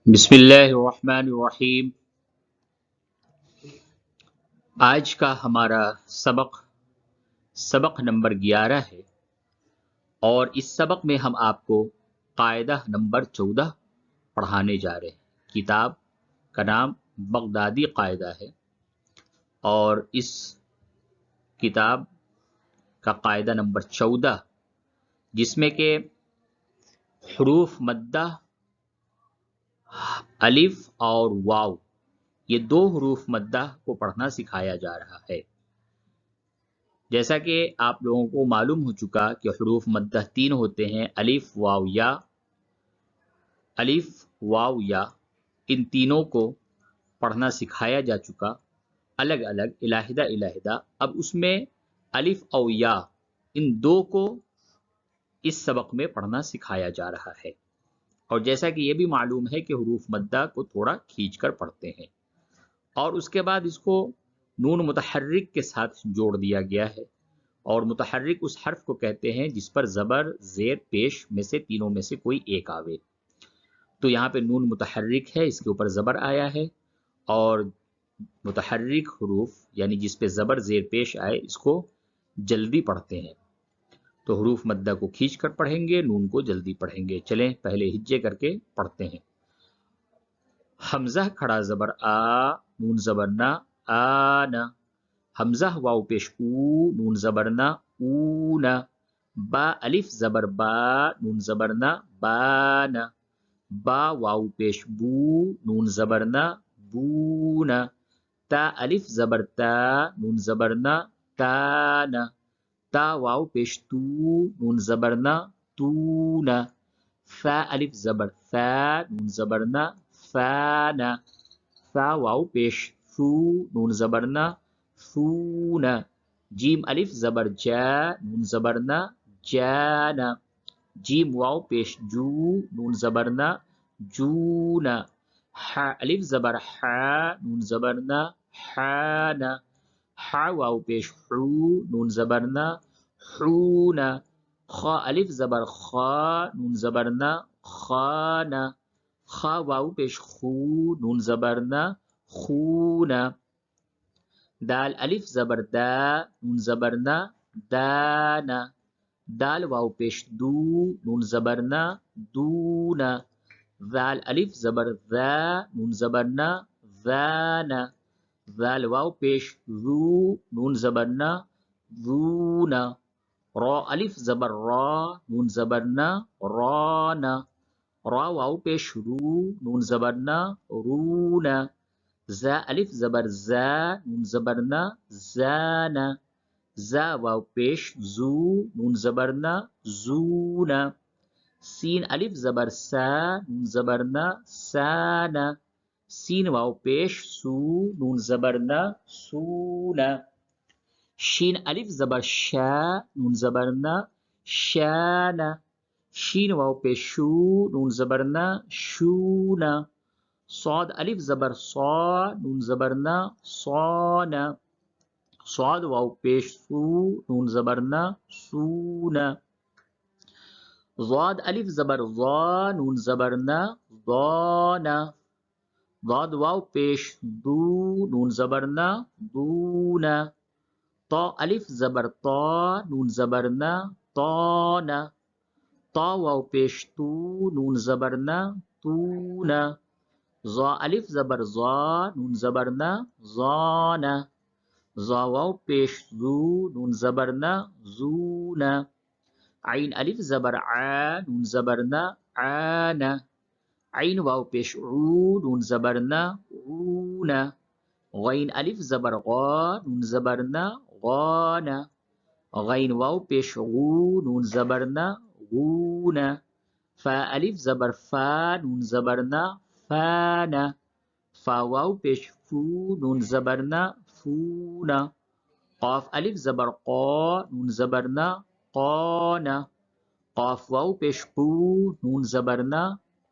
بسم اللہ الرحمن الرحیم۔ آج کا ہمارا سبق نمبر 11 ہے اور اس سبق میں ہم آپ کو قاعدہ نمبر 14 پڑھانے جا رہے ہیں۔ کتاب کا نام بغدادی قاعدہ ہے اور اس کتاب کا قاعدہ نمبر 14 جس میں کہ حروف مدہ الف اور واو، یہ دو حروف مدہ کو پڑھنا سکھایا جا رہا ہے۔ جیسا کہ آپ لوگوں کو معلوم ہو چکا کہ حروف مدہ 3 ہوتے ہیں، الف واو یا ان تینوں کو پڑھنا سکھایا جا چکا الگ الگ علیحدہ۔ اب اس میں الف اور یا ان دو کو اس سبق میں پڑھنا سکھایا جا رہا ہے، اور جیسا کہ یہ بھی معلوم ہے کہ حروف مدہ کو تھوڑا کھینچ کر پڑھتے ہیں، اور اس کے بعد اس کو نون متحرک کے ساتھ جوڑ دیا گیا ہے، اور متحرک اس حرف کو کہتے ہیں جس پر زبر زیر پیش میں سے تینوں میں سے کوئی ایک آوے۔ تو یہاں پہ نون متحرک ہے، اس کے اوپر زبر آیا ہے، اور متحرک حروف یعنی جس پہ زبر زیر پیش آئے اس کو جلدی پڑھتے ہیں، تو حروف مدہ کو کھینچ کر پڑھیں گے، نون کو جلدی پڑھیں گے۔ چلیں پہلے ہجے کر کے پڑھتے ہیں۔ حمزہ کھڑا زبر آ، نون زبر نا، آنا۔ حمزہ واو پیش او، نون زبر نا، اونا۔ با الف زبر با، نون زبر نا، بانا۔ با واو پیش بو، نون زبر نا، بونا۔ تا الف زبر تا، نون زبر نا، تانا۔ تا واو پیش تو، نون زبر نا، تونا۔ فا الف زبر ثا، نون زبر نا، فانا۔ ثا واو پیش ثو، نون زبر نا، ثونا۔ جیم الف زبر جا، نون زبر نا، جانا۔ جیم واو پیش جو، نون زبر نا، جونا۔ حا الف زبر حا، نون زبر نا، حانا۔ حا واو پیش حو، نون زبر نا، حونا۔ خا الف زبر خا، نون زبر نا، خانا۔ خا واو پیش خو، نون زبر نا، خونا۔ دال الف زبر دا، نون زبر نا، دانا۔ دال واو پیش دو، نون زبر نا، دونا۔ ذال الف زبر ذا، نون زبر نا، ذانا۔ ذال واو پیش ذو، نون زبر نا، ذونا۔ را الف زبر را، نون زبر نا، رانا۔ را واو پیش رو، نون زبر نا، رونا۔ زا الف زبر زا، نون زبر نا، زانا۔ زا واو پیش زو، نون زبر نا، زونا۔ سین الف زبر سا، نون زبر نا، سانا۔ سین واو پیش سو، نون زبر نا، سونا۔ شین الف زبر شا، نون زبر نا، شانا۔ شین واو پیش شو، نون زبر نا، شونا۔ صاد الف زبر صا، نون زبر نا، صانا۔ صاد واو پیش سو، نون زبر نا، سونا۔ ضاد الف زبر ضا، نون زبر نا، ضانا۔ ضاد واو پیش دو، نون زبر نا، دونا۔ طا الف زبر طا، نون زبر نا، طانا۔ طا واو پیش تو، نون زبر نا، تونا۔ ظا الف زبر ظا، نون زبر نا، ظانا۔ ظا واو پیش زو، نون زبر نا، زونا۔ عین الف زبر عا، نون زبر نا، عانا۔ عین واو پیش عو، نون زبر نا، عونا۔ غین الف زبر غا، نون زبر نا، غانا۔ غین واو پیش غو، نون زبر نا، غونا۔ فا الف زبر فا، نون زبر نا، فانا۔ فا واو پیش فو، نون زبر نا، فونا۔ قاف الف زبر قا، نون زبر نا، قانا۔ قاف واو پیش قو، نون زبر نا،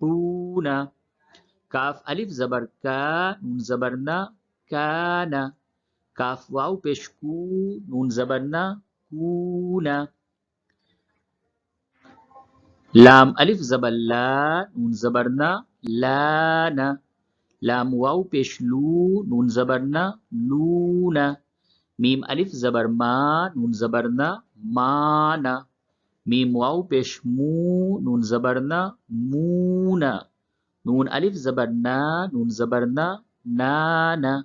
قونا۔ کاف الف زبر کا، نون زبر نا، کانا۔ کاف واو پیش کو، نون زبر نا، کونا۔ لام الف زبر لا، نون زبر نا، لانا. لام واو پیش لو، نون زبر نا، لونا. میم الف زبر ما، نون زبر نا، مانا. میم واو پیش مو، نون زبر نا، مونا. نون الف زبر نا، نون زبر نا، نانا.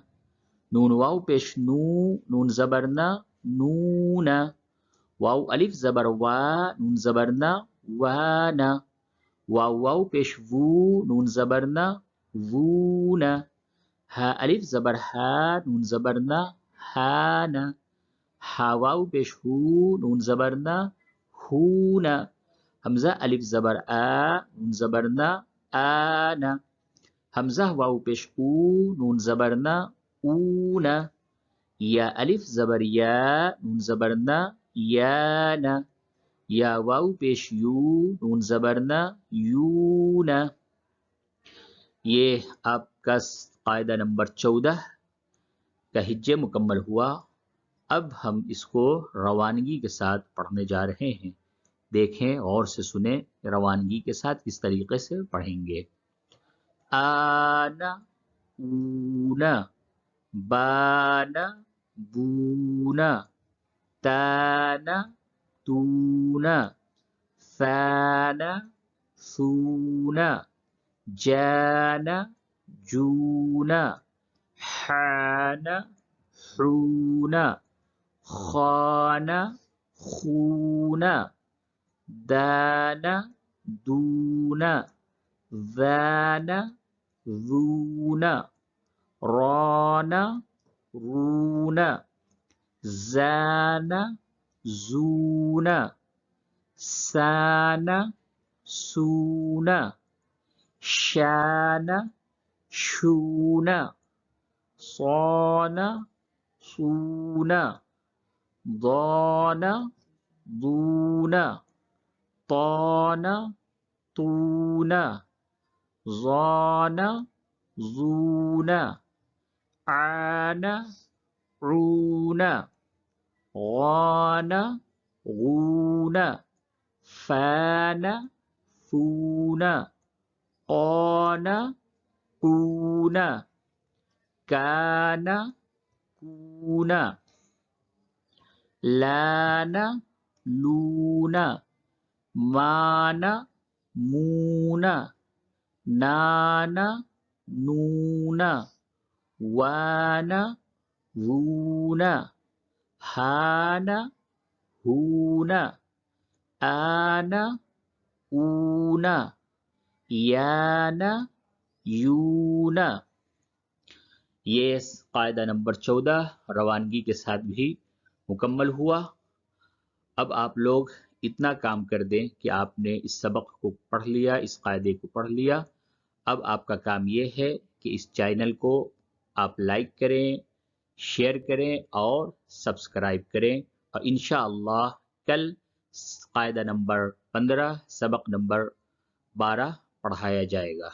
نون واو پیش نو، نون زبر نا، نونا. واو الف زبر وا، نون زبر نا، وانا. واو واو پیش وو، نون زبر نا، وونا. ها الف زبر ها، نون زبر نا، هانا. ها واو پیش هو، نون زبر نا، هونا. حمزہ الف زبر آ، نون زبر نا، آنا. حمزہ واو پیش او، نون زبر نا، اونا. یا الف زبر یا، نون زبر نا، یانا. یا واو پیش یو، نون زبر نا، یونا. یہ آپ کا قاعدہ نمبر 14 کا ہجے مکمل ہوا. اب ہم اس کو روانگی کے ساتھ پڑھنے جا رہے ہیں. دیکھیں اور سے سنیں روانگی کے ساتھ کس طریقے سے پڑھیں گے. آنا، اونا، بانا، بونا، تانا، تونا، ثانا، ثونا، جانا، جونا، حانا، حونا، خانا، خونا، دانا، دونا، ذانا، ذونا، رانا، رونا، زانا، زونا، سانا، سونا، شانا، شونا، صانا، صونا، ضانا، ضونا، طانا، طونا، ظانا، ظونا، عانا، عونا، غانا، غونا، فانا، فونا، قانا، قونا، کانا، کونا، لانا، لونا، مانا، مونا، نانا، نونا، وانا، وونا، ہانا، ہونا، آنا، اونا، یانا، یونا. یہ قاعدہ نمبر 14 روانگی کے ساتھ بھی مکمل ہوا. اب آپ لوگ اتنا کام کر دیں کہ آپ نے اس سبق کو پڑھ لیا، اس قاعدے کو پڑھ لیا. اب آپ کا کام یہ ہے کہ اس چینل کو آپ لائک کریں، شیئر کریں اور سبسکرائب کریں. اور انشاءاللہ کل قاعدہ نمبر 15 سبق نمبر 12 پڑھایا جائے گا.